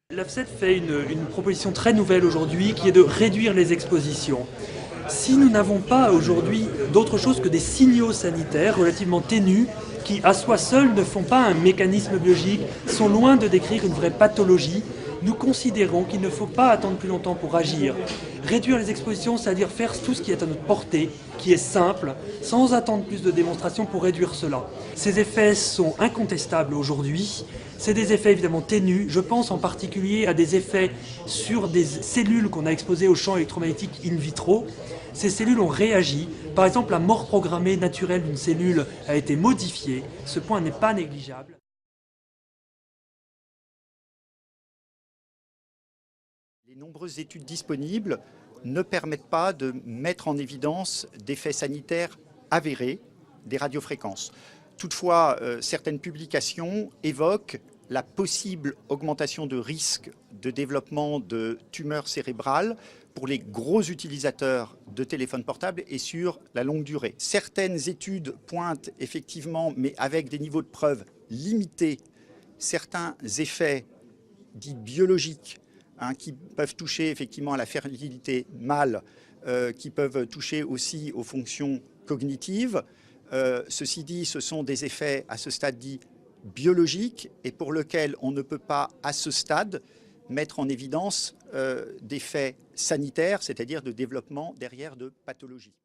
L'AFSET fait une proposition très nouvelle aujourd'hui qui est de réduire les expositions. Si nous n'avons pas aujourd'hui d'autre chose que des signaux sanitaires relativement ténus qui à soi seuls ne font pas un mécanisme biologique, sont loin de décrire une vraie pathologie, nous considérons qu'il ne faut pas attendre plus longtemps pour agir. Réduire les expositions, c'est-à-dire faire tout ce qui est à notre portée, qui est simple, sans attendre plus de démonstrations pour réduire cela. Ces effets sont incontestables aujourd'hui. C'est des effets évidemment ténus. Je pense en particulier à des effets sur des cellules qu'on a exposées au champ électromagnétique in vitro. Ces cellules ont réagi. Par exemple, la mort programmée naturelle d'une cellule a été modifiée. Ce point n'est pas négligeable. Les nombreuses études disponibles ne permettent pas de mettre en évidence d'effets sanitaires avérés des radiofréquences. Toutefois, certaines publications évoquent la possible augmentation de risque de développement de tumeurs cérébrales pour les gros utilisateurs de téléphones portables et sur la longue durée. Certaines études pointent effectivement, mais avec des niveaux de preuve limités, certains effets dits biologiques qui peuvent toucher effectivement à la fertilité mâle, qui peuvent toucher aussi aux fonctions cognitives. Ceci dit, ce sont des effets à ce stade dit biologiques et pour lesquels on ne peut pas à ce stade mettre en évidence d'effets sanitaires, c'est-à-dire de développement derrière de pathologies.